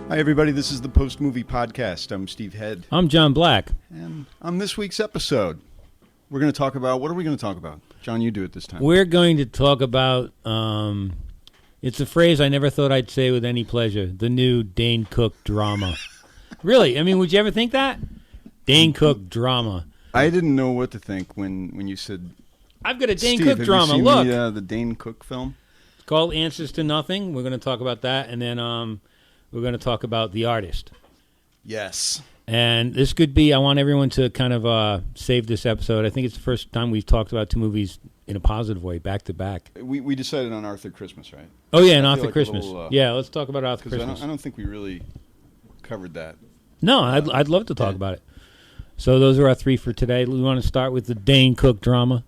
Hi, everybody. This is the Post Movie Podcast. I'm Steve Head. I'm John Black. And on this week's episode, we're going to talk about... What are we going to talk about? John, you do it this time. We're going to talk about... it's a phrase I never thought I'd say with any pleasure. The new Dane Cook drama. Really? I mean, would you ever think that? Dane Cook drama. I didn't know what to think when you said... I've got a Dane Steve, Cook have drama. You seen Look. the Dane Cook film? It's called Answers to Nothing. We're going to talk about that. And then we're going to talk about The Artist. Yes. And this could be... I want everyone to kind of save this episode. I think it's the first time we've talked about two movies in a positive way, back to back. We decided on Arthur Christmas, right? Oh, yeah, and I Arthur feel like Christmas. Yeah, let's talk about Arthur Christmas. I don't think we really covered that. No, I'd love to talk about it. So those are our three for today. We want to start with the Dane Cook drama.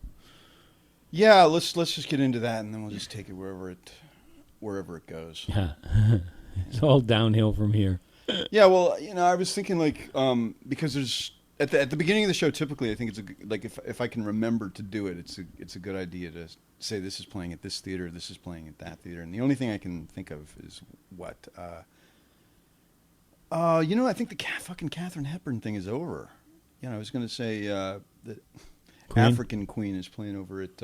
Yeah, let's just get into that, and then we'll just take it wherever it goes. Yeah, it's all downhill from here. Yeah, well, I was thinking because there's at the beginning of the show. Typically, I think it's if I can remember to do it, it's a good idea to say this is playing at this theater, this is playing at that theater, and the only thing I can think of is what. I think the fucking Katharine Hepburn thing is over. I was going to say that African Queen is playing over at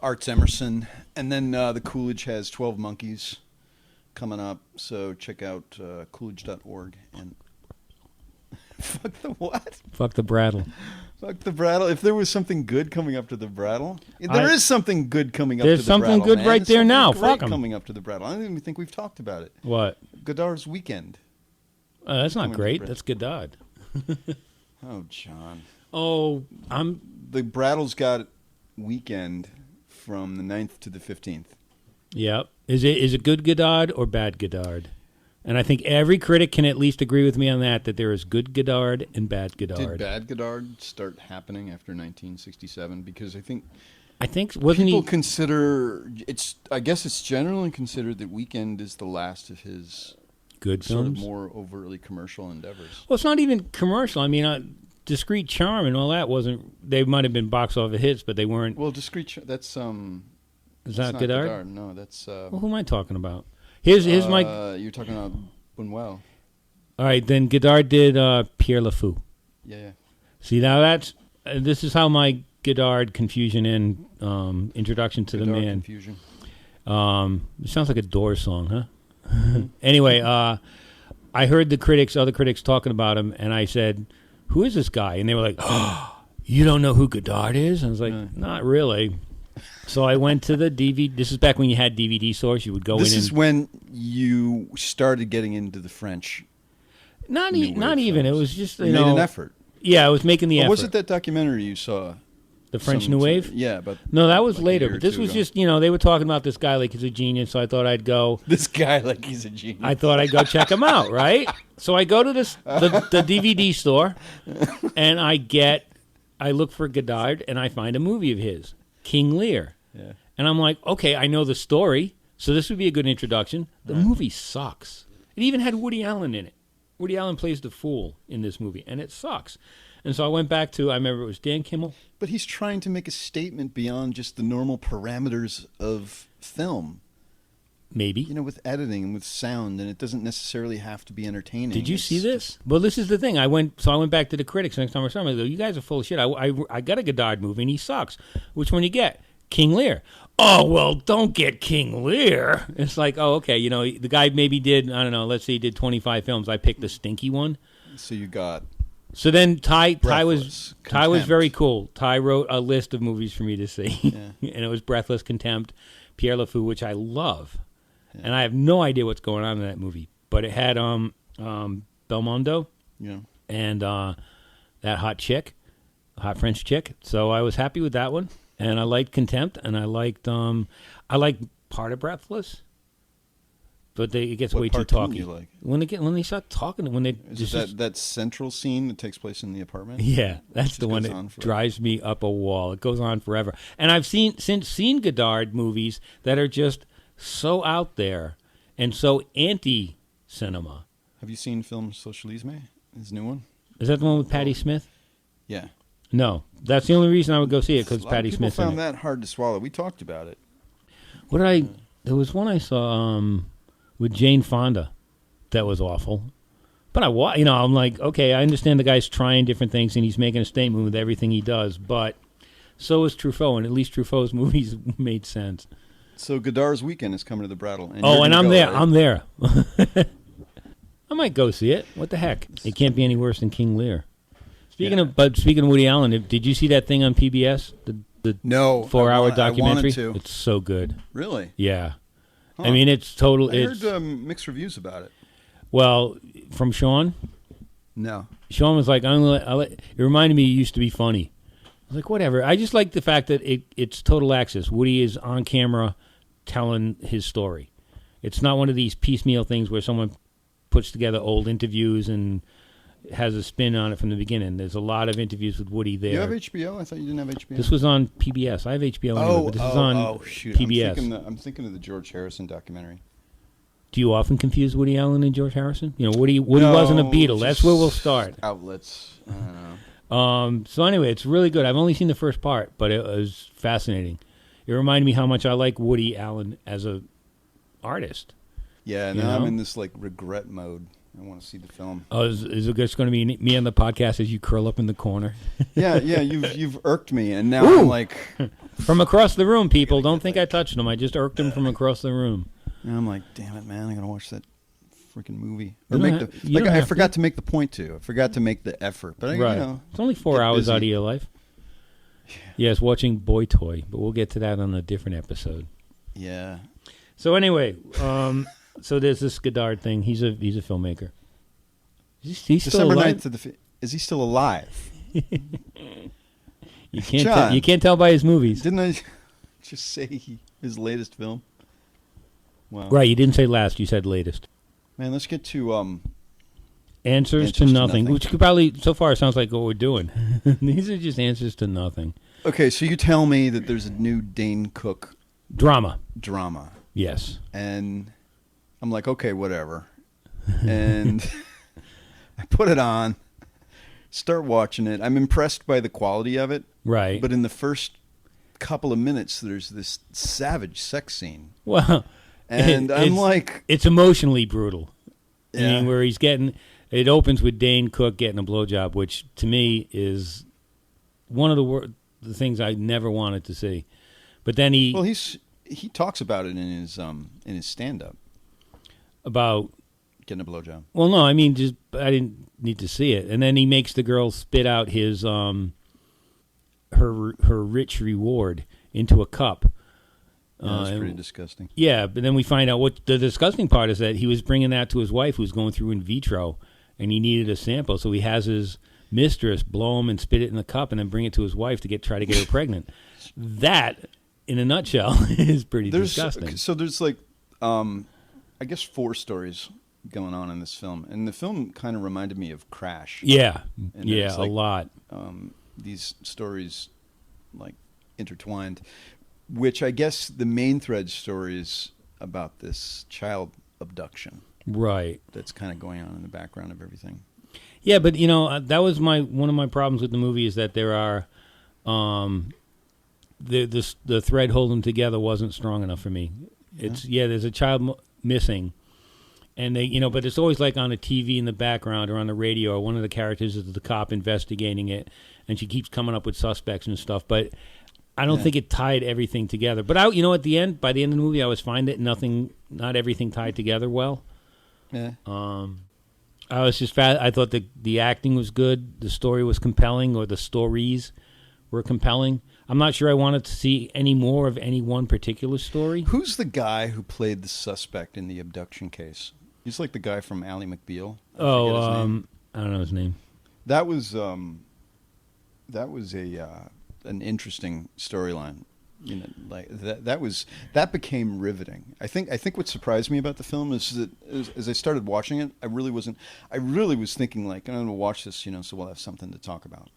Arts Emerson, and then the Coolidge has 12 Monkeys coming up. So check out Coolidge.org and fuck the what? Fuck the Brattle. Fuck the Brattle. If there was something good coming up to the Brattle, there is something good coming up to the Brattle. There's something good right there now. Fuck 'em. Coming up to the Brattle. I don't even think we've talked about it. What? Godard's Weekend. That's not great. That's Godard. Oh, John. Oh, The Brattle's got Weekend from the 9th to the 15th. Yep. Is it good Godard or bad Godard? And I think every critic can at least agree with me on that there is good Godard and bad Godard. Did bad Godard start happening after 1967? Because I think wasn't consider it's. I guess it's generally considered that Weekend is the last of his good sort films? of more overtly commercial endeavors. Well, it's not even commercial. I mean, Discreet Charm and all that wasn't. They might have been box office hits, but they weren't. Well, Discreet Charm. That's Is that Godard? No, that's. Well, who am I talking about? Here's my. You're talking about Buñuel. All right, then Godard did Pierre Le Fou. Yeah. See, now that's this is how my Godard confusion and introduction to Godard the man. Confusion. It sounds like a Doors song, huh? Anyway, I heard other critics talking about him, and I said, "Who is this guy?" And they were like, "Oh, you don't know who Godard is?" And I was like, "Not really." So I went to the DVD. This is back when you had DVD stores. You would go in. This is when you started getting into the French. Not even. It was just you made an effort. Yeah, I was making the effort. Was it that documentary you saw? The French New Wave? Yeah, but no, that was like later. But this was just they were talking about this guy like he's a genius. So I thought I'd go. This guy like he's a genius. I thought I'd go check him out, right? So I go to the DVD store, and I look for Godard, and I find a movie of his, King Lear. Yeah. And I'm like, okay, I know the story, so this would be a good introduction. The movie sucks. It even had Woody Allen in it. Woody Allen plays the fool in this movie, and it sucks. And so I went back to, I remember it was Dan Kimmel. But he's trying to make a statement beyond just the normal parameters of film. Maybe. With editing and with sound, and it doesn't necessarily have to be entertaining. Did you see this? Well, this is the thing. I went back to the critics next time I saw them. I go, you guys are full of shit. I got a Godard movie, and he sucks. Which one you get? King Lear. Oh, well, don't get King Lear. It's like, oh, okay. The guy maybe did, I don't know, let's say he did 25 films. I picked the stinky one. So you got... So then Ty was very cool. Ty wrote a list of movies for me to see. Yeah. And it was Breathless, Contempt, Pierre Le Fou, which I love. Yeah. And I have no idea what's going on in that movie. But it had Belmondo and that hot French chick. So I was happy with that one. And I liked Contempt, and I liked part of Breathless, but it gets way too talky. You like? When they start talking, is that central scene that takes place in the apartment? Yeah, that's the one that drives me up a wall. It goes on forever, and I've seen Godard movies that are just so out there and so anti-cinema. Have you seen Film Socialisme? His new one. Is that the one with Patti Smith? Yeah. No, that's the only reason I would go see it because Patti Smith. People found that hard to swallow. We talked about it. There was one I saw. with Jane Fonda. That was awful. But I'm like, okay, I understand the guy's trying different things and he's making a statement with everything he does, but so is Truffaut, and at least Truffaut's movies made sense. So Godar's Weekend is coming to the Brattle. And I'm there. Right? I'm there. I might go see it. What the heck? It can't be any worse than King Lear. Speaking of Woody Allen, did you see that thing on PBS? The no 4-hour documentary. I wanted to. It's so good. Really? Yeah. Huh. I mean, it's total. I heard mixed reviews about it. Well, from Sean. No. Sean was like, it reminded me it used to be funny. I was like, whatever. I just like the fact that it's total access. Woody is on camera telling his story. It's not one of these piecemeal things where someone puts together old interviews and has a spin on it from the beginning. There's a lot of interviews with Woody there. You have HBO? I thought you didn't have HBO. This was on PBS. I have HBO anyway, but this is on PBS. I'm thinking of the George Harrison documentary. Do you often confuse Woody Allen and George Harrison? Woody wasn't a Beatle. That's where we'll start. Outlets. I don't know. So anyway, it's really good. I've only seen the first part, but it was fascinating. It reminded me how much I like Woody Allen as a artist. Yeah, now I'm in this like regret mode. I want to see the film. Oh, is it just going to be me on the podcast as you curl up in the corner? yeah. You've irked me, and now I'm like from across the room. People don't think I touched him. I just irked him from across the room. And I'm like, damn it, man! I gotta watch that freaking movie. Or I forgot to make the point to. I forgot to make the effort. But it's only 4 hours out of your life. Yes, watching Boy Toy, but we'll get to that on a different episode. Yeah. So anyway, so there's this Godard thing. He's a filmmaker. He's still alive? December 9th is he still alive? You can't tell by his movies. Didn't I just say his latest film? Wow. Right, you didn't say last. You said latest. Man, let's get to answers to nothing, which could probably so far sounds like what we're doing. These are just answers to nothing. Okay, so you tell me that there's a new Dane Cook drama. Yes. And I'm like, okay, whatever. And I put it on, start watching it. I'm impressed by the quality of it. Right. But in the first couple of minutes, there's this savage sex scene. Well, and I'm like... It's emotionally brutal. Yeah. I mean, where it opens with Dane Cook getting a blowjob, which to me is one of the things I never wanted to see. But then he talks about it in his stand-up. About getting a blowjob. Well, no, I mean, I didn't need to see it. And then he makes the girl spit out his her rich reward into a cup. That's pretty disgusting. Yeah, but then we find out what the disgusting part is that he was bringing that to his wife, who's going through in vitro, and he needed a sample, so he has his mistress blow him and spit it in the cup, and then bring it to his wife to try to get her pregnant. That, in a nutshell, is pretty disgusting. So there's like, I guess 4 stories going on in this film, and the film kind of reminded me of Crash. Yeah, and a lot. These stories like intertwined. Which I guess the main thread story is about this child abduction. Right. That's kind of going on in the background of everything. Yeah, but that was one of my problems with the movie is that there are the thread holding together wasn't strong enough for me. It's there's a child missing, and they but it's always like on a TV in the background or on the radio, or one of the characters is the cop investigating it, and she keeps coming up with suspects and stuff, but I don't think it tied everything together. But by the end of the movie, I was fine that not everything tied together well. Yeah. I was just I thought the acting was good, the story was compelling, or the stories were compelling. I'm not sure I wanted to see any more of any one particular story. Who's the guy who played the suspect in the abduction case? He's like the guy from Ally McBeal. I don't know his name. That was an interesting storyline. Like that became riveting. I think what surprised me about the film is that as I started watching it, I really was thinking like, I'm going to watch this, so we'll have something to talk about.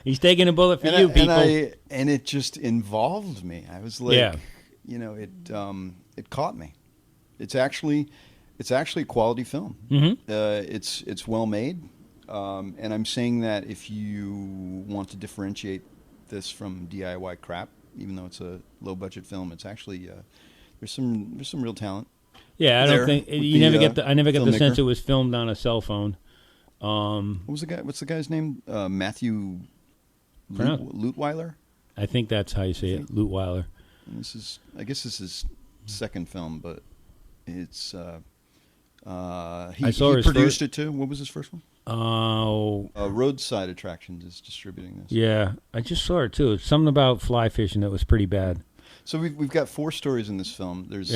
He's taking a bullet for you, people. And it just involved me. I was like, it caught me. It's actually a quality film. Mm-hmm. It's well made. And I'm saying that if you want to differentiate this from DIY crap, even though it's a low budget film, it's actually there's some real talent. Yeah, I don't think you never get the. I never get the sense filmmaker. it was filmed on a cell phone. What was the guy? What's the guy's name? Matthew Lutweiler. I think that's how you say it, Lutweiler. And I guess this is second film, but it's. He produced it too. What was his first one? Oh, Roadside Attractions is distributing this. Yeah, I just saw it too. It's something about fly fishing that was pretty bad. So we've got 4 stories in this film. There's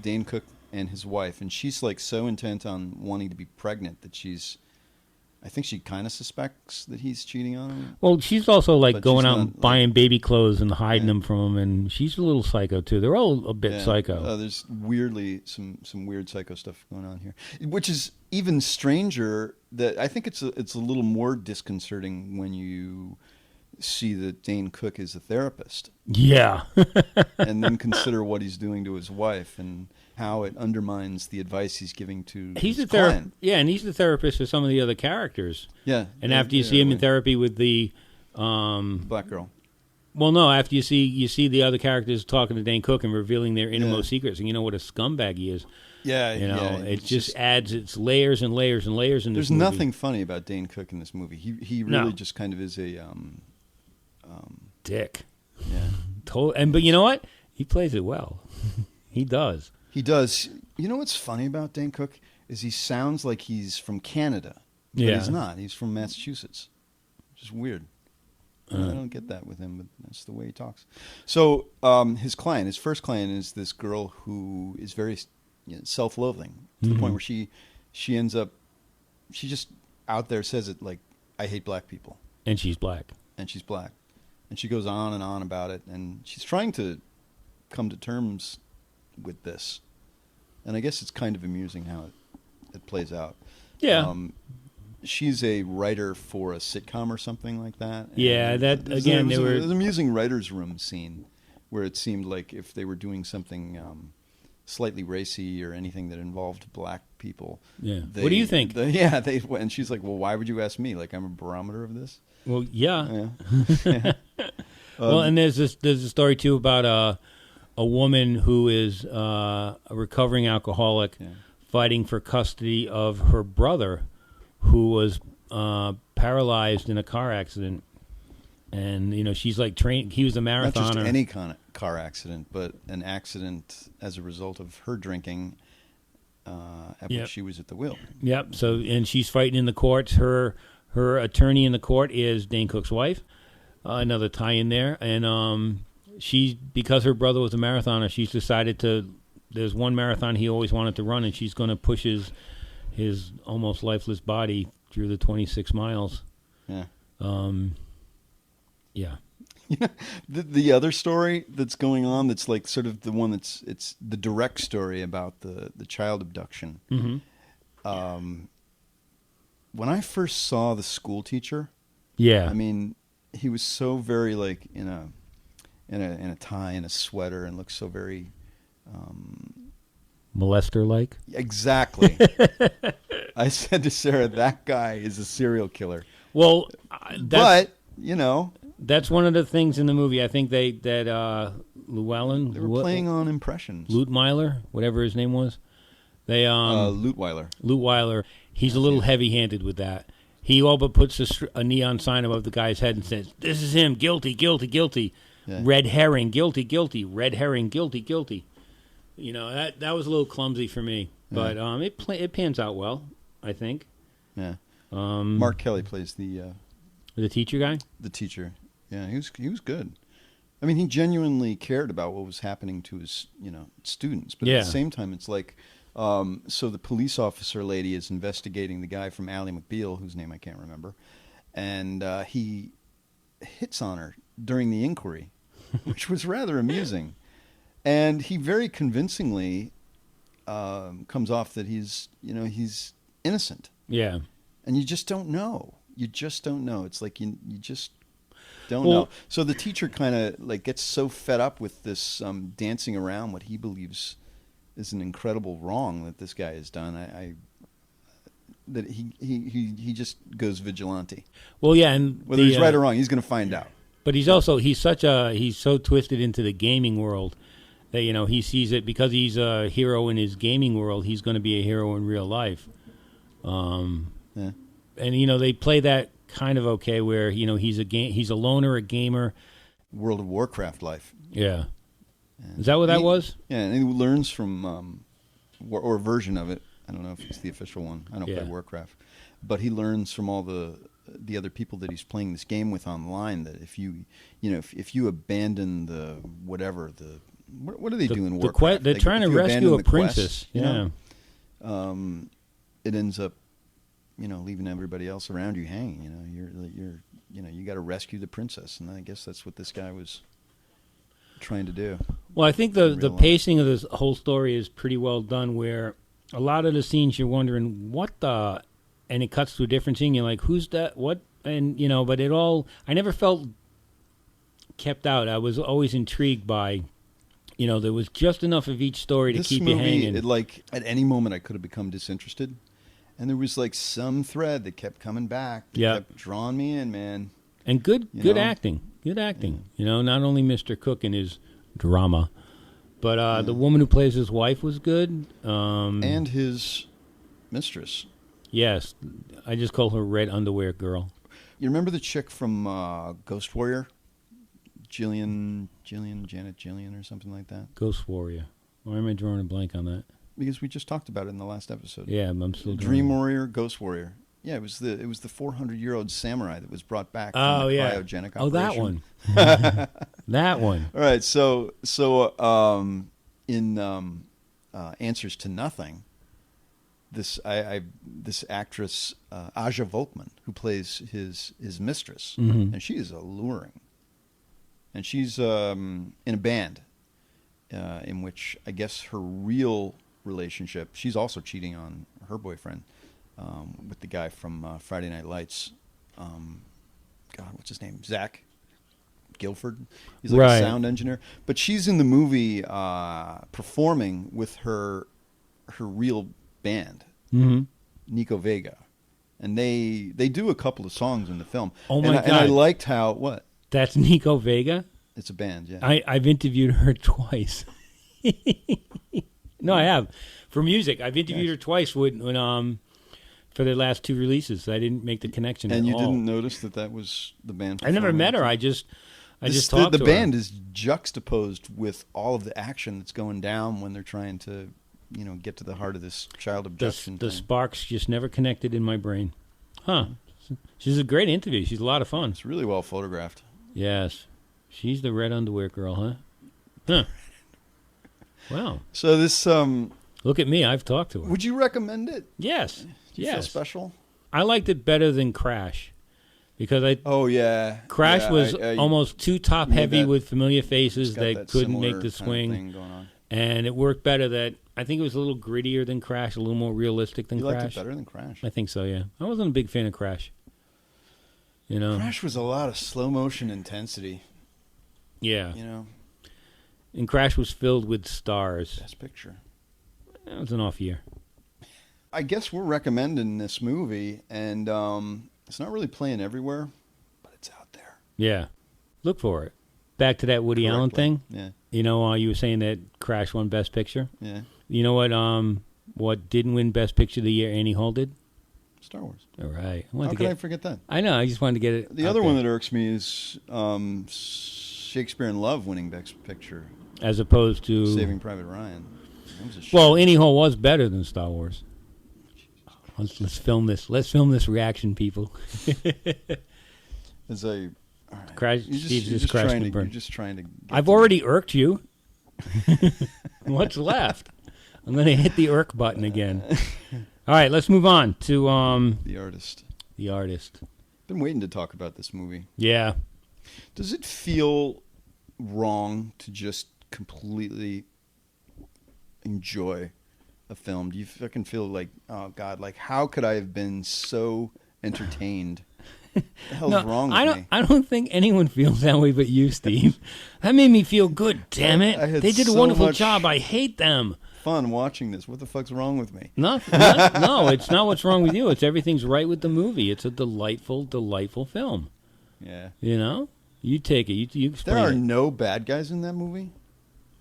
Dane Cook and his wife, and she's like so intent on wanting to be pregnant that I think she kind of suspects that he's cheating on her. Well, she's also like But going she's out not, and buying baby clothes and hiding Yeah. them from him, and she's a little psycho too. They're all a bit psycho. There's weirdly some weird psycho stuff going on here, which is even stranger. That I think it's a little more disconcerting when you see that Dane Cook is a therapist, Yeah. and then consider what he's doing to his wife and how it undermines the advice he's giving to He's his a therapist. client. Yeah, and he's the therapist for some of the other characters. Yeah, And after you see him in therapy with the, black girl. well, no, after you see the other characters talking to Dane Cook and revealing their innermost secrets, and you know what a scumbag he is. Yeah, You know, yeah, it just adds its layers and layers and layers in this There's movie. nothing funny about Dane Cook in this movie. He really just kind of is a dick. yeah. But you know what? He plays it well. He does. He does. You know what's funny about Dane Cook is he sounds like he's from Canada, but Yeah. he's not. He's from Massachusetts. Which is weird. I don't get that with him, but that's the way he talks. So his first client is this girl who is very self-loathing to the point where she ends up, she just out there says it like, I hate black people. And she's black. And she's black. And she goes on and on about it, and she's trying to come to terms with this. And I guess it's kind of amusing how it plays out. Yeah. She's a writer for a sitcom or something like that. Yeah, And that, there's again, there's they were- an amusing writer's room scene where it seemed like if they were doing something slightly racy or anything that involved black people. Yeah. What do you think? And she's like, well, why would you ask me? Like, I'm a barometer of this? Well, yeah. Yeah. Well, and there's a story too about a woman who is a recovering alcoholic fighting for custody of her brother, who was paralyzed in a car accident, and she's like trained. He was a marathoner. Not just any kind of car accident, but an accident as a result of her drinking, at which she was at the wheel. Yep. So, and she's fighting in the courts. Her attorney in the court is Dane Cook's wife. Another tie in there, and because her brother was a marathoner, she's decided to. There's one marathon he always wanted to run, and she's going to push his almost lifeless body through the 26 miles. Yeah. Yeah. The other story that's going on, that's like sort of the one it's the direct story about the child abduction. Mm-hmm. When I first saw the school teacher, Yeah. I mean, he was so very like in a tie and a sweater and looked so very Molester-like. exactly. I said to Sarah, that guy is a serial killer. Well, But that's one of the things in the movie. I think that Llewellyn, they were playing on impressions. Lutmeiler, whatever his name was. They Lutweiler. Lutweiler. He's a little heavy-handed with that. He all but puts a neon sign above the guy's head and says, "This is him. Guilty, guilty, guilty. Yeah. Red herring. Guilty, guilty. Red herring. Guilty, guilty." That was a little clumsy for me, but it pans out well, I think. Yeah. Mark Kelly plays the teacher guy. the teacher. Yeah, he was good. I mean, he genuinely cared about what was happening to his students, but at the same time, it's like. So the police officer lady is investigating the guy from Ally McBeal, whose name I can't remember, and he hits on her during the inquiry, which was rather amusing. And he very convincingly comes off that he's innocent. Yeah. And you just don't know. You just don't know. It's like you just don't know. So the teacher kind of like gets so fed up with this dancing around what he believes is an incredible wrong that this guy has done. That he just goes vigilante. Well, yeah, and Whether he's right or wrong, he's going to find out. But he's so twisted into the gaming world that he sees it because he's a hero in his gaming world. He's going to be a hero in real life. And they play that kind of okay, where he's a loner, a gamer. World of Warcraft life. Yeah. Is that what that was? Yeah, and he learns from or a version of it. I don't know if it's the official one. I don't play Warcraft, but he learns from all the other people that he's playing this game with online that if you abandon the whatever what do they do in Warcraft? They're trying to rescue a princess. Quest, it ends up leaving everybody else around you hanging. You got to rescue the princess, and I guess that's what this guy was trying to do. Well, I think the pacing of this whole story is pretty well done, where a lot of the scenes you're wondering and it cuts to a different scene. You're like, who's that? What? And but it all, I never felt kept out. I was always intrigued by, there was just enough of each story to keep you hanging. At any moment I could have become disinterested, and there was some thread that kept coming back. That kept drawing me in, man. And good acting. Good acting. Not only Mr. Cook and his drama, but the woman who plays his wife was good. And his mistress. Yes. I just call her Red Underwear Girl. You remember the chick from Ghost Warrior? Janet Jillian or something like that? Ghost Warrior. Why am I drawing a blank on that? Because we just talked about it in the last episode. Yeah, I'm still Dream Warrior, Ghost Warrior. Yeah, it was the 400-year-old samurai that was brought back from the cryogenic operation. Oh, that one. That one. All right, so in Answers to Nothing, this actress Aja Volkman, who plays his mistress, and she is alluring, and she's in a band in which I guess her real relationship, she's also cheating on her boyfriend. With the guy from Friday Night Lights. God, what's his name? Zach Guilford. He's like a sound engineer. But she's in the movie performing with her real band, Nico Vega. And they do a couple of songs in the film. Oh, my God. And I liked how, what? That's Nico Vega? It's a band, yeah. I've interviewed her twice. No, I have. For music. I've interviewed her twice when for their last two releases. I didn't make the connection at all. And you didn't notice that was the band? I never met her. I just talked to her. The band is juxtaposed with all of the action that's going down when they're trying to, get to the heart of this child abduction The thing. sparks just never connected in my brain. Huh. She's a great interview. She's a lot of fun. It's really well photographed. Yes. She's the Red Underwear Girl, huh? Huh. Wow. So this... Look at me. I've talked to her. Would you recommend it? Yes. Do you feel special? I liked it better than Crash. Because Crash was almost too top heavy with familiar faces that couldn't make the swing. And it worked better I think it was a little grittier than Crash, a little more realistic than Crash. You liked it better than Crash? I think so, yeah. I wasn't a big fan of Crash. Crash was a lot of slow motion intensity. Yeah. And Crash was filled with stars. Best picture. That was an off year. I guess we're recommending this movie, and it's not really playing everywhere, but it's out there. Yeah. Look for it. Back to that Woody Allen thing. Yeah. You were saying that Crash won Best Picture? Yeah. You know what didn't win Best Picture of the year Annie Hall did? Star Wars. All right. How could I forget that? I know. I just wanted to get it. The other one that irks me is Shakespeare in Love winning Best Picture. As opposed to... Saving Private Ryan. Well, Annie Hall was better than Star Wars. Let's film this. Let's film this reaction, people. As I... All right. Crash, you're just trying to... I've already irked you. What's left? I'm going to hit the irk button again. All right, let's move on to... The Artist. The Artist. Been waiting to talk about this movie. Yeah. Does it feel wrong to just completely enjoy a film? Do you fucking feel like, oh God, how could I have been so entertained? What the hell's wrong with me? I don't think anyone feels that way but you, Steve. That made me feel good, damn it. They did a wonderful job. I hate them. Fun watching this. What the fuck's wrong with me? No, it's not what's wrong with you. It's everything's right with the movie. It's a delightful, delightful film. Yeah. You take it. You explain There are it. no bad guys in that movie?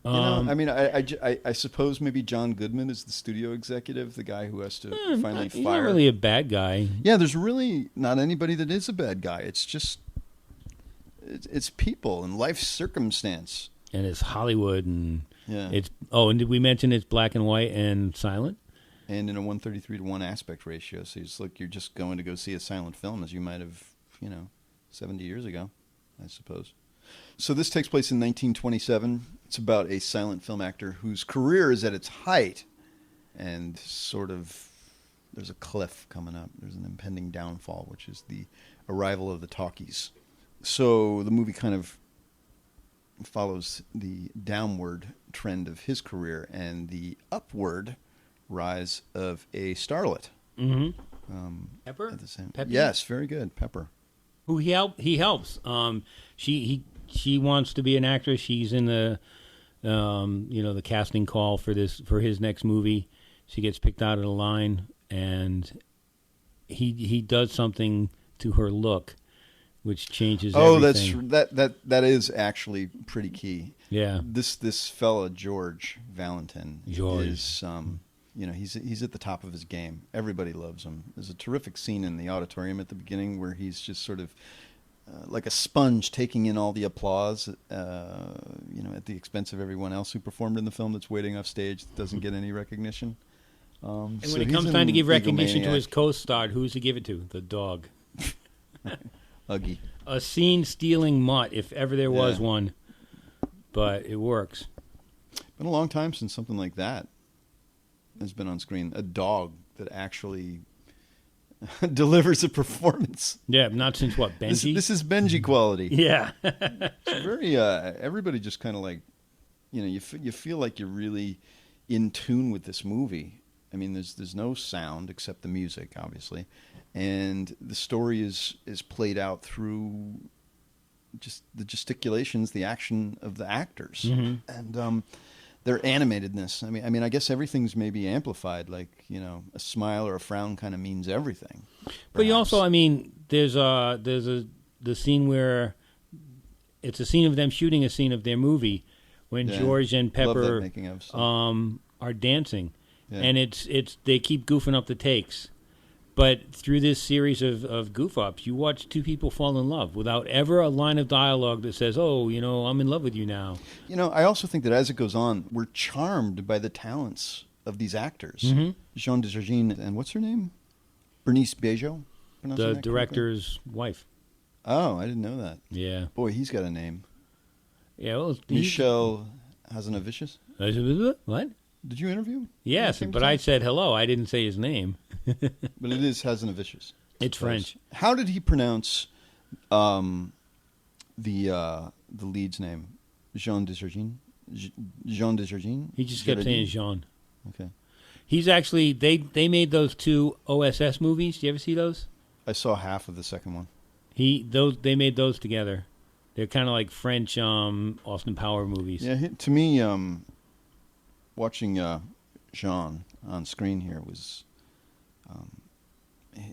I mean, I suppose maybe John Goodman is the studio executive, the guy who has to finally he's fire. not really a bad guy. Yeah, there's really not anybody that is a bad guy. It's just it's people and life circumstance. And it's Hollywood, and Yeah. and did we mention it's black and white and silent? And in a 133-to-1 aspect ratio, so it's like you're just going to go see a silent film as you might have, 70 years ago, I suppose. So this takes place in 1927. It's about a silent film actor whose career is at its height, and sort of there's a cliff coming up. There's an impending downfall, which is the arrival of the talkies. So the movie kind of follows the downward trend of his career and the upward rise of a starlet. Mm-hmm. Pepper? At the same, Peppy? yes, very good. Pepper. Who he helps. She wants to be an actress. She's in the the casting call for his next movie. She gets picked out of the line, and he does something to her look, which changes everything. That is actually pretty key. Yeah. This fella George Valentin is he's at the top of his game. Everybody loves him. There's a terrific scene in the auditorium at the beginning where he's just sort of like a sponge taking in all the applause, at the expense of everyone else who performed in the film that's waiting off stage that doesn't get any recognition. And when it comes time to give recognition to his co-star, who's he give it to? The dog. Uggy. A scene-stealing mutt, if ever there was one. But it works. Been a long time since something like that has been on screen. A dog that actually delivers a performance. Yeah, not since what, Benji? This is Benji quality. Yeah. It's very, everybody just kind of like, you feel like you're really in tune with this movie. I mean, there's no sound except the music, obviously. And the story is played out through just the gesticulations, the action of the actors. Mm-hmm. And their animatedness. I mean, I guess everything's maybe amplified. Like, a smile or a frown kind of means everything. Perhaps. But you also, I mean, there's the scene where it's a scene of them shooting a scene of their movie when George and Pepper are dancing, and it's they keep goofing up the takes. But through this series of goof-ups, you watch two people fall in love without ever a line of dialogue that says, oh, I'm in love with you now. I also think that as it goes on, we're charmed by the talents of these actors. Mm-hmm. Jean Desjardins and what's her name? Bernice Bejo? The director's wife. Oh, I didn't know that. Yeah. Boy, he's got a name. Yeah, well... Michel Hazanavicius? What? Did you interview him? Yes, but I said hello. I didn't say his name. But it is Hazanavicius. It's French. How did he pronounce the lead's name? Jean Desjardins? Jean Desjardins? He just kept saying Jean. Okay. He's actually they made those two OSS movies. Do you ever see those? I saw half of the second one. They made those together. They're kind of like French Austin Power movies. Yeah, to me, watching Jean on screen here was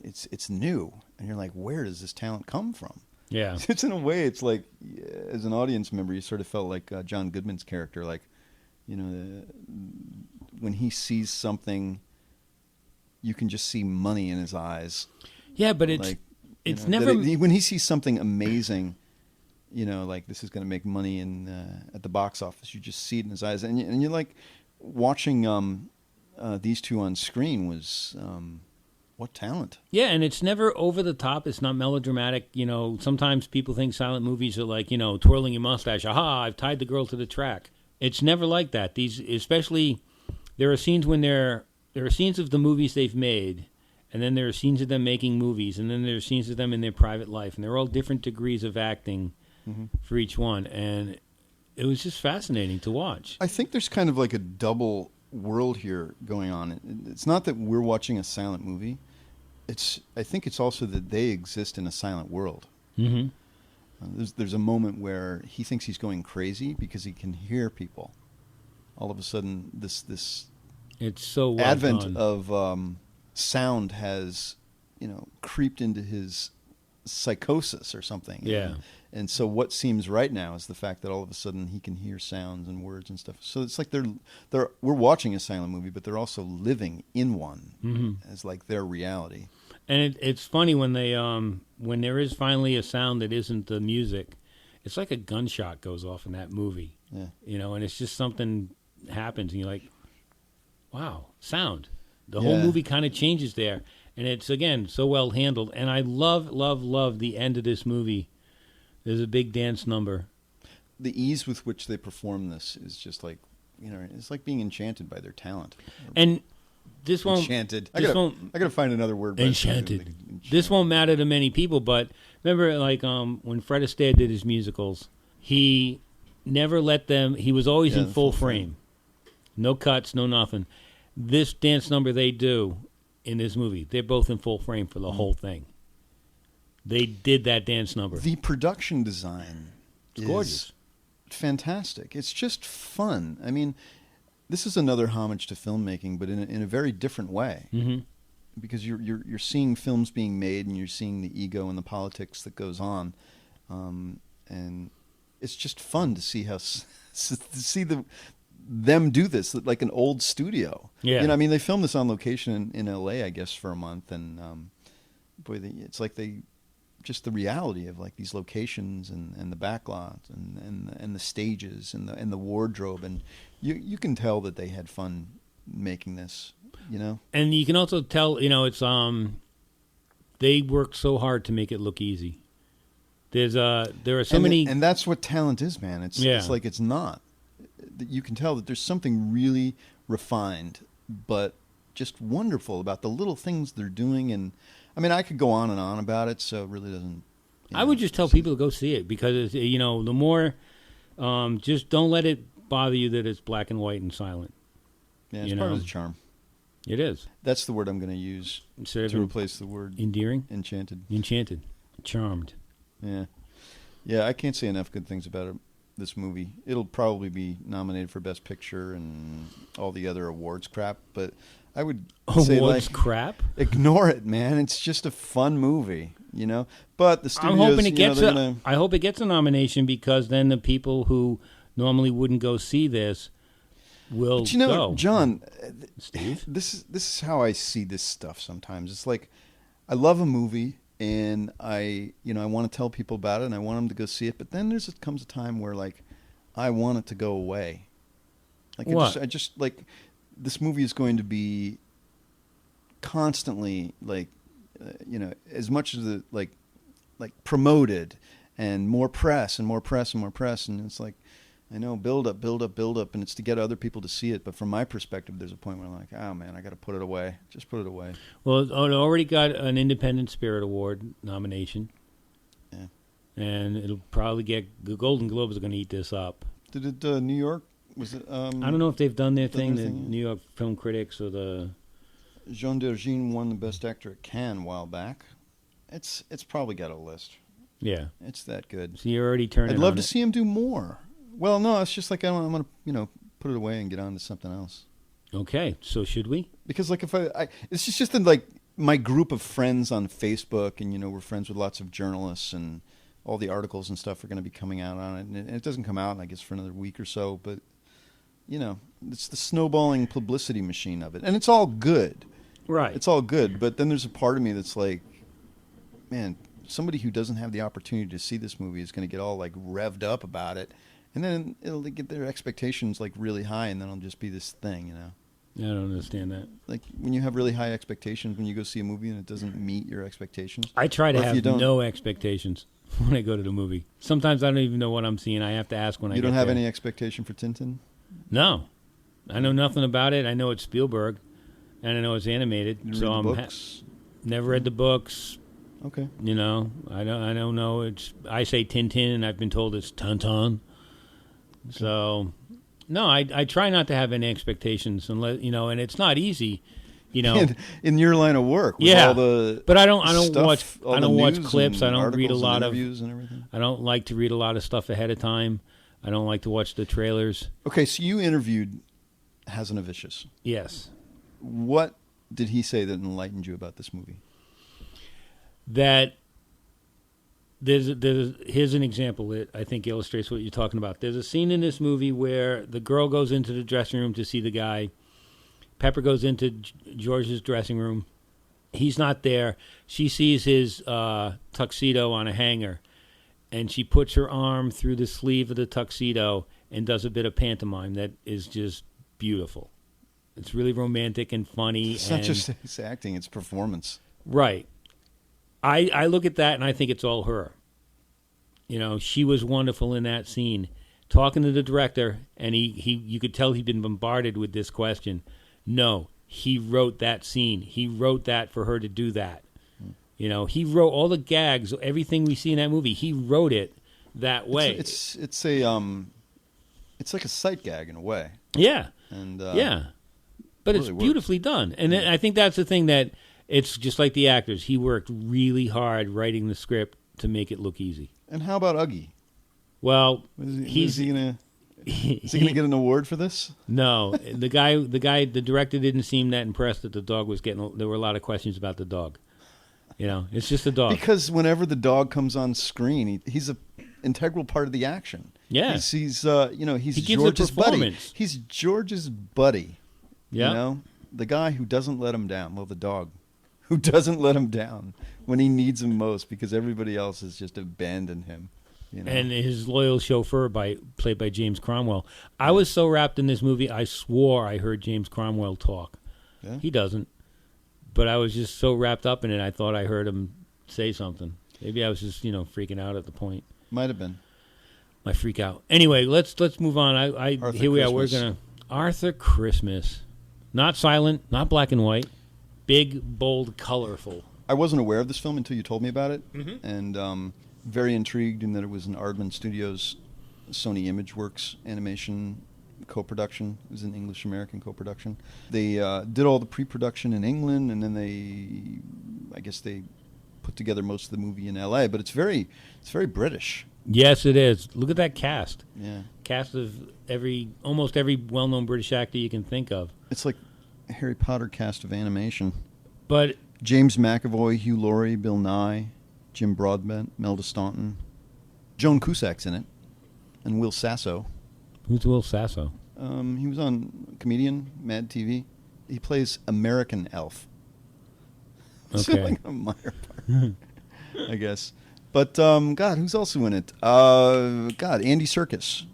it's new, and you're like, where does this talent come from? Yeah, it's in a way, it's like as an audience member, you sort of felt like John Goodman's character, like when he sees something, you can just see money in his eyes. Yeah, but it's never when he sees something amazing. Like this is going to make money at the box office. You just see it in his eyes, and you're like watching these two on screen was what talent. Yeah, and it's never over the top. It's not melodramatic. Sometimes people think silent movies are like twirling your mustache. Aha! I've tied the girl to the track. It's never like that. These, especially, there are scenes when there are scenes of the movies they've made. And then there are scenes of them making movies, and then there are scenes of them in their private life, and they're all different degrees of acting for each one, and it was just fascinating to watch. I think there's kind of like a double world here going on. It's not that we're watching a silent movie. I think it's also that they exist in a silent world. Mm-hmm. There's a moment where he thinks he's going crazy because he can hear people. All of a sudden, this it's so well advent done. of sound has creeped into his psychosis or something. Yeah. And so what seems right now is the fact that all of a sudden he can hear sounds and words and stuff. So it's like we're watching a silent movie, but they're also living in one as like their reality. And it's funny when they when there is finally a sound that isn't the music, it's like a gunshot goes off in that movie. Yeah. You know, and it's just something happens and you're like, wow, sound. The whole movie kind of changes there. And it's, again, so well handled. And I love, love, love the end of this movie. There's a big dance number. The ease with which they perform this is just like, you know, it's like being enchanted by their talent. And this won't... Enchanted. I gotta find another word. Enchanted. This won't matter to many people, but remember, like, when Fred Astaire did his musicals, he never let them... He was always in full frame. No cuts, no nothing. This dance number they do in this movie, they're both in full frame for the whole thing. They did that dance number. The production design is gorgeous. Fantastic. It's just fun. I mean, this is another homage to filmmaking, but in a very different way. Mm-hmm. Because you're seeing films being made, and you're seeing the ego and the politics that goes on, and it's just fun to see them do this like an old studio. Yeah. You know, I mean, they filmed this on location in L.A., I guess, for a month, and it's like just the reality of like these locations and the backlots and the stages and the wardrobe, and you can tell that they had fun making this, you know. And you can also tell, you know, it's they worked so hard to make it look easy. There are so many, and that's what talent is, man. It's like it's not. You can tell that there's something really refined, but just wonderful about the little things they're doing. And I mean, I could go on and on about it, so it really doesn't. I would just tell people to go see it because, you know, the more, just don't let it bother you that it's black and white and silent. Yeah, it's part of the charm. It is. That's the word I'm going to use to replace the word endearing. Enchanted. Charmed. Yeah, yeah. I can't say enough good things about it. This movie, it'll probably be nominated for Best Picture and all the other awards crap, but I would say awards crap. Ignore it, man. It's just a fun movie, you know. But the studios, I'm hoping it gets I hope it gets a nomination because then the people who normally wouldn't go see this will. But you know, go. John, Steve, this is how I see this stuff. Sometimes it's like I love a movie. And I want to tell people about it, and I want them to go see it. But then comes a time where, like, I want it to go away. Like, I just like, this movie is going to be constantly, like, as much as the like promoted, and more press and more press and more press, and it's like, I know, build up, and it's to get other people to see it. But from my perspective, there's a point where I'm like, oh, man, I got to put it away. Just put it away. Well, it already got an Independent Spirit Award nomination. Yeah. And it'll probably get, the Golden Globes are going to eat this up. Did it, New York, was it? I don't know if they've done their thing, the New York Film Critics or the... Jean Dergine won the Best Actor at Cannes a while back. It's probably got a list. Yeah. It's that good. So you're already turning I'd love to see him do more. Well, no, it's just like I'm going to, put it away and get on to something else. Okay, so should we? Because like if it's just in like my group of friends on Facebook, and we're friends with lots of journalists, and all the articles and stuff are going to be coming out on it, and it doesn't come out, I guess, for another week or so. But it's the snowballing publicity machine of it, and it's all good, right? It's all good, but then there's a part of me that's like, man, somebody who doesn't have the opportunity to see this movie is going to get all like revved up about it. And then it'll get their expectations like really high, and then it'll just be this thing, I don't understand that. Like when you have really high expectations when you go see a movie and it doesn't meet your expectations. I try to have no expectations when I go to the movie. Sometimes I don't even know what I'm seeing. I have to ask when I get there. You don't have any expectation for Tintin? No. I know nothing about it. I know it's Spielberg, and I know it's animated. You read the books? Never read the books. Okay. I don't know. I say Tintin, and I've been told it's Tantan. So, no, I try not to have any expectations, unless and it's not easy, In your line of work, with all the but I don't stuff, watch clips. I don't read a lot of interviews and everything. I don't like to read a lot of stuff ahead of time. I don't like to watch the trailers. Okay, so you interviewed Hazanavicius. Yes. What did he say that enlightened you about this movie? That here's an example that I think illustrates what you're talking about. There's a scene in this movie where the girl goes into the dressing room to see the guy. Pepper goes into George's dressing room. He's not there. She sees his tuxedo on a hanger, and she puts her arm through the sleeve of the tuxedo and does a bit of pantomime that is just beautiful. It's really romantic and funny. It's not just it's acting; it's performance. Right. I look at that and I think it's all her. You know, she was wonderful in that scene. Talking to the director, and you could tell he'd been bombarded with this question. No, he wrote that scene. He wrote that for her to do that. You know, he wrote all the gags, everything we see in that movie. He wrote it that way. It's like a sight gag in a way. Yeah. And yeah. But really it's beautifully done. And I think that's the thing that it's just like the actors. He worked really hard writing the script to make it look easy. And how about Uggie? Well, is he gonna get an award for this? No, the director didn't seem that impressed that the dog was getting. There were a lot of questions about the dog. You know, it's just a dog. Because whenever the dog comes on screen, he's an integral part of the action. Yeah, he's George's buddy. He's George's buddy. Yeah, you know, the guy who doesn't let him down. Well, the dog who doesn't let him down when he needs him most, because everybody else has just abandoned him. You know? And his loyal chauffeur, played by James Cromwell. I was so wrapped in this movie, I swore I heard James Cromwell talk. Yeah? He doesn't. But I was just so wrapped up in it, I thought I heard him say something. Maybe I was just, freaking out at the point. Might have been. My freak out. Anyway, let's move on. Here we are. We're gonna Arthur Christmas. Not silent, not black and white. Big, bold, colorful. I wasn't aware of this film until you told me about it, mm-hmm. and very intrigued in that it was an Aardman Studios, Sony ImageWorks animation co-production. It was an English-American co-production. They did all the pre-production in England, and then I guess they put together most of the movie in L.A., but it's very British. Yes, it is. Look at that cast. Yeah. Cast of almost every well-known British actor you can think of. It's like a Harry Potter cast of animation. But James McAvoy, Hugh Laurie, Bill Nye, Jim Broadbent, Melda Staunton. Joan Cusack's in it. And Will Sasso. Who's Will Sasso? He was on Comedian, Mad TV. He plays American Elf. Okay. Like a minor part, I guess. But, God, who's also in it? Andy Serkis.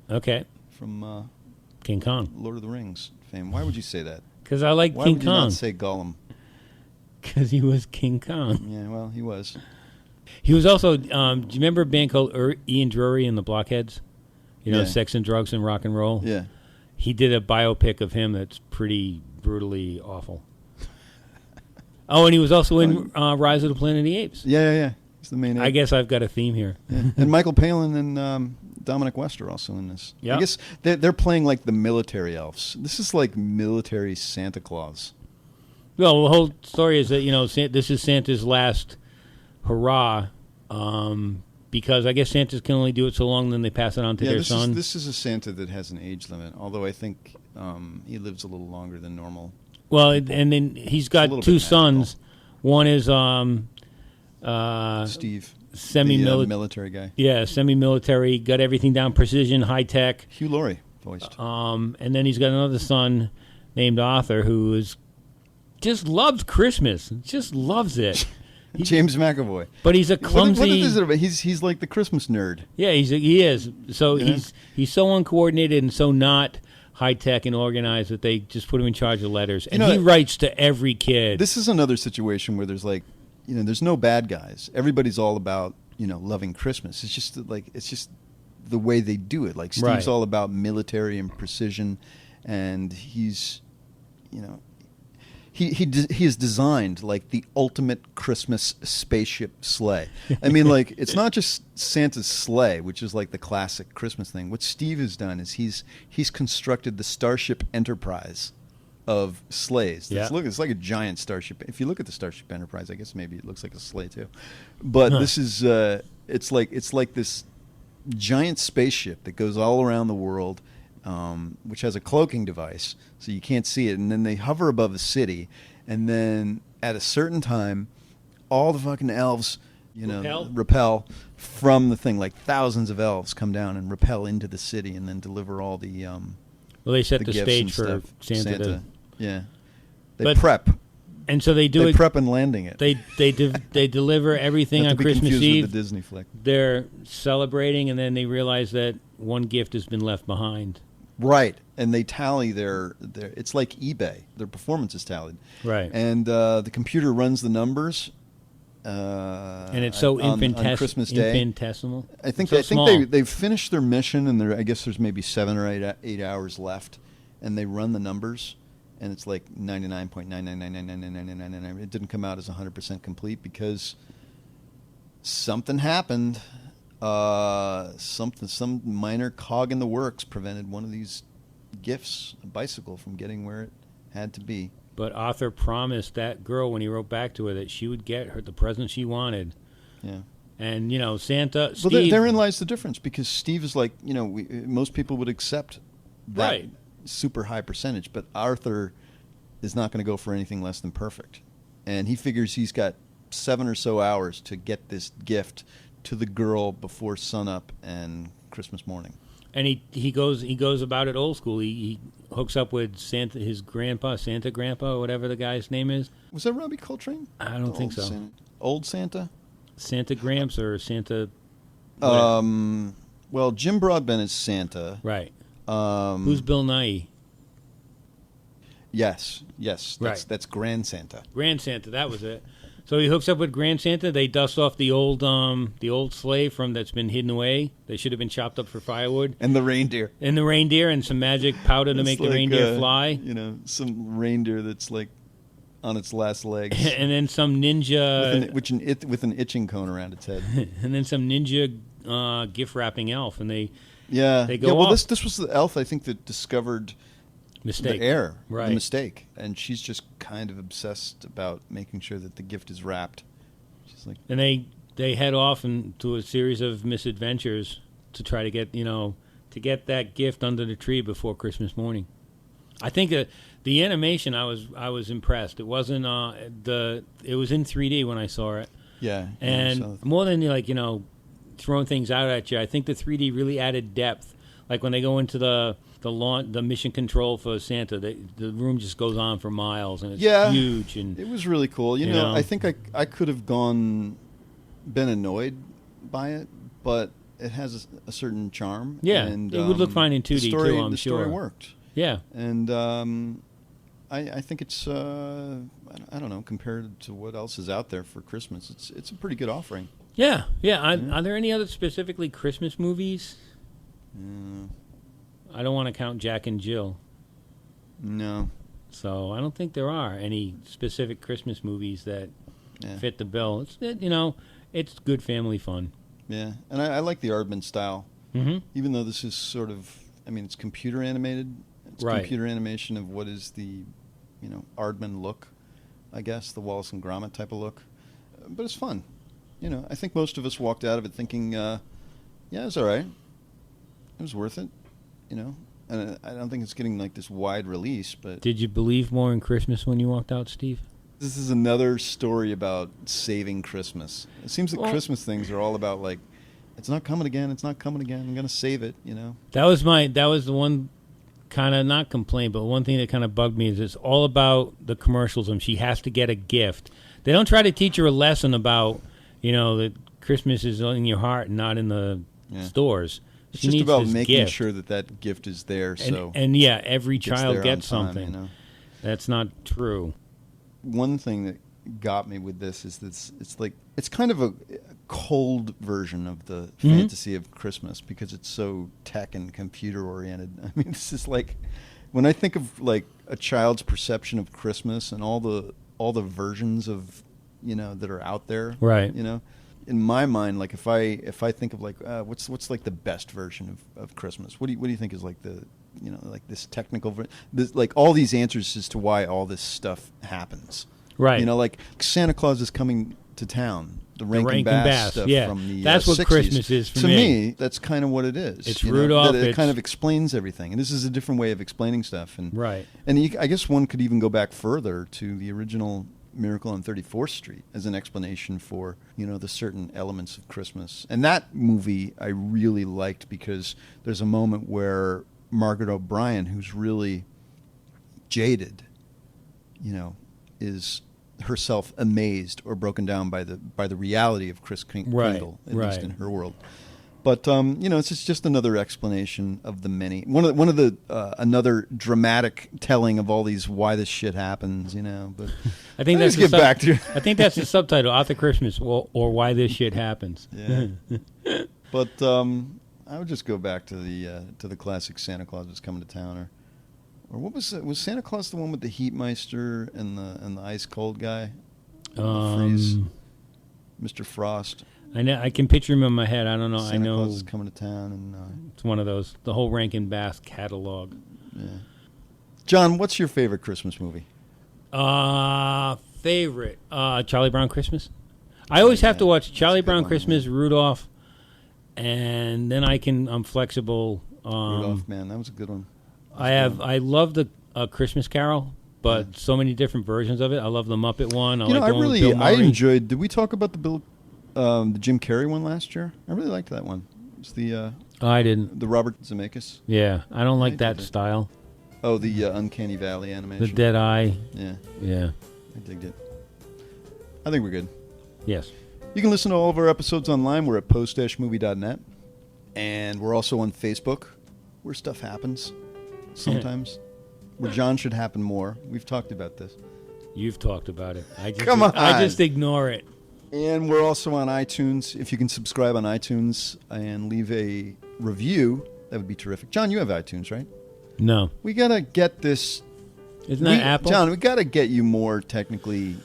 Okay. From King Kong. Lord of the Rings fame. Why would you say that? Because I like King Kong. Why would you not say Gollum? Because he was King Kong. Yeah, well, he was. He was also, do you remember a band called Ian Drury and the Blockheads? Sex and Drugs and Rock and Roll? Yeah. He did a biopic of him that's pretty brutally awful. Oh, and he was also in Rise of the Planet of the Apes. Yeah. He's the main ape. I guess I've got a theme here. Yeah. And Michael Palin and Dominic West are also in this. Yeah. I guess they're playing like the military elves. This is like military Santa Claus. Well, the whole story is that, this is Santa's last hurrah, because I guess Santas can only do it so long, then they pass it on to their son. This is a Santa that has an age limit, although I think he lives a little longer than normal. Well, and then he's got two sons. One is Steve, semi-military military guy. Yeah, semi-military, got everything down, precision, high tech. Hugh Laurie voiced. And then he's got another son named Arthur who just loves Christmas, just loves it. James McAvoy, but he's a clumsy. What is it about? He's like the Christmas nerd. Yeah, he is. So yeah. he's so uncoordinated and so not high tech and organized that they just put him in charge of letters, and he writes to every kid. This is another situation where there's there's no bad guys. Everybody's all about loving Christmas. It's just the way they do it. Like Steve's all about military and precision, and he's He has designed like the ultimate Christmas spaceship sleigh. I mean, like it's not just Santa's sleigh, which is like the classic Christmas thing. What Steve has done is he's constructed the Starship Enterprise of sleighs. Yeah. It's like a giant starship. If you look at the Starship Enterprise, I guess maybe it looks like a sleigh too. But this is it's like this giant spaceship that goes all around the world. Which has a cloaking device, so you can't see it. And then they hover above the city, and then at a certain time, all the fucking elves rappel from the thing. Like thousands of elves come down and rappel into the city and then deliver all the they set the stage for Santa. Yeah, they prep. And so they do they prep and landing it. They deliver everything on Christmas Eve. With the Disney flick. They're celebrating, and then they realize that one gift has been left behind. Right, and they tally their. It's like eBay. Their performance is tallied. Right, and the computer runs the numbers. And it's so on Christmas Day. Infinitesimal. I think small. they've finished their mission, and I guess there's maybe 7 or 8 hours left, and they run the numbers. And it's like 99.9999999. It didn't come out as 100% complete because something happened. Some minor cog in the works prevented one of these gifts, a bicycle, from getting where it had to be. But Arthur promised that girl when he wrote back to her that she would get her the present she wanted. Yeah. And Santa. Steve, well, therein lies the difference because Steve is like most people would accept that. Right. Super high percentage, but Arthur is not going to go for anything less than perfect, and he figures he's got 7 or so hours to get this gift to the girl before sunup and Christmas morning. And he goes about it old school. He hooks up with Santa, his grandpa, Santa Grandpa, whatever the guy's name is. Was that Robbie Coltrane? I don't think so. Old Santa? Santa Gramps or Santa? Well, Jim Broadbent is Santa. Right. Who's Bill Nighy? Yes. Right. That's Grand Santa. Grand Santa, that was it. So he hooks up with Grand Santa. They dust off the old sleigh that's been hidden away. They should have been chopped up for firewood. And the reindeer. And some magic powder to make the reindeer fly. Some reindeer that's like on its last legs. And then some ninja with an itching cone around its head. And then some ninja gift wrapping elf, and they go well, off. This was the elf I think that discovered Mistake. The error, right. The mistake. And she's just kind of obsessed about making sure that the gift is wrapped. She's like, and they head off into a series of misadventures to try to get that gift under the tree before Christmas morning. I think that the animation I was impressed. It wasn't it was in 3D when I saw it. Yeah. And more than throwing things out at you, I think the 3D really added depth. Like when they go into the mission control for Santa, the room just goes on for miles, and it's huge. And it was really cool. You know, I think I could have been annoyed by it, but it has a certain charm. Yeah, and it would look fine in 2D too, I'm the sure. The story worked. Yeah. And I think it's, I don't know, compared to what else is out there for Christmas, it's a pretty good offering. Yeah. Are there any other specifically Christmas movies? I don't want to count Jack and Jill. No. So I don't think there are any specific Christmas movies that fit the bill. It's good family fun. Yeah, and I like the Aardman style. Mm-hmm. Even though this is sort of, it's computer animated. It's computer animation of what is the, Aardman look, I guess, the Wallace and Gromit type of look. But it's fun. I think most of us walked out of it thinking, yeah, it's all right. It was worth it. And I don't think it's getting like this wide release, but... Did you believe more in Christmas when you walked out, Steve? This is another story about saving Christmas. It seems that Christmas things are all about like, it's not coming again, I'm going to save it, That was the one kind of, not complaint, but one thing that kind of bugged me is it's all about the commercials and she has to get a gift. They don't try to teach her a lesson about, that Christmas is in your heart and not in the stores. It's just about making sure that gift is there. And every child gets something. That's not true. One thing that got me with this is this: it's kind of a cold version of the fantasy of Christmas because it's so tech and computer oriented. This is like when I think of like a child's perception of Christmas and all the versions of that are out there, right? In my mind, like if I think of like what's like the best version of Christmas? What do you think is like the like this technical like all these answers as to why all this stuff happens, right? Like Santa Claus is coming to town, the Rankin Bass stuff from the that's what 60s. Christmas is for me. To me, that's kind of what it is. It's Rudolph. It kind of explains everything, and this is a different way of explaining stuff. And right. And I guess one could even go back further to the original Miracle on 34th Street as an explanation for, the certain elements of Christmas. And that movie I really liked because there's a moment where Margaret O'Brien, who's really jaded, is herself amazed or broken down by the reality of Kris Kringle, at least in her world. But it's just another explanation of the many. One of the another dramatic telling of all these why this shit happens. But I think let's get back to. I think that's the subtitle: After Christmas, or why this shit happens. Yeah. But I would just go back to the classic Santa Claus is Coming to Town, or what was it? Was Santa Claus the one with the Heatmeister and the ice cold guy? Freeze, Mr. Frost. I know. I can picture him in my head. I don't know. Santa Claus is Coming to Town, and it's one of those. The whole Rankin Bass catalog. Yeah. John, what's your favorite Christmas movie? Favorite Charlie Brown Christmas. I always have to watch Charlie Brown Christmas, Rudolph, and then I'm flexible. Rudolph, man, that was a good one. I love the Christmas Carol, but so many different versions of it. I love the Muppet one. I enjoyed. Did we talk about the Jim Carrey one last year? I really liked that one. It's the I didn't. The Robert Zemeckis. Yeah, I don't like that style. Oh, the Uncanny Valley animation. The Dead Eye. Yeah. I digged it. I think we're good. Yes. You can listen to all of our episodes online. We're at post-movie.net. And we're also on Facebook, where stuff happens sometimes. Where John should happen more. We've talked about this. You've talked about it. Come on. I just ignore it. And we're also on iTunes. If you can subscribe on iTunes and leave a review, that would be terrific. John, you have iTunes, right? No. We got to get this. Isn't that Apple? John, we got to get you more technically.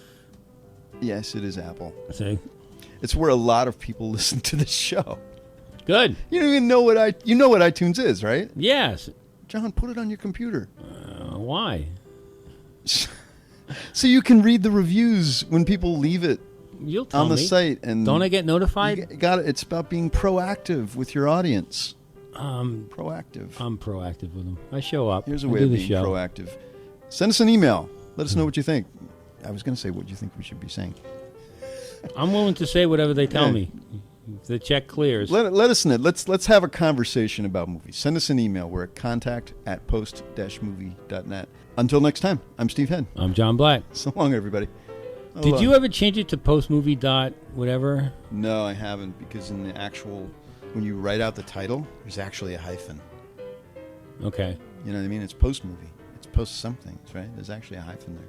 Yes, it is Apple. See? It's where a lot of people listen to this show. Good. You don't even know what iTunes is, right? Yes. John, put it on your computer. Why? So you can read the reviews when people leave it. You'll tell on the me. site, and don't I get notified? It's about being proactive with your audience. Proactive. I'm proactive with them. I show up. Here's a way of being proactive. Send us an email. Let us know what you think. I was going to say what you think we should be saying. I'm willing to say whatever they tell me. If the check clears. Let us know. Let's have a conversation about movies. Send us an email. We're at contact@post-movie.net. Until next time, I'm Steve Head. I'm John Black. So long, everybody. Did you ever change it to post-movie dot whatever? No, I haven't, because in the actual, when you write out the title, there's actually a hyphen. Okay. You know what I mean? It's post-movie. It's post-something, right? There's actually a hyphen there.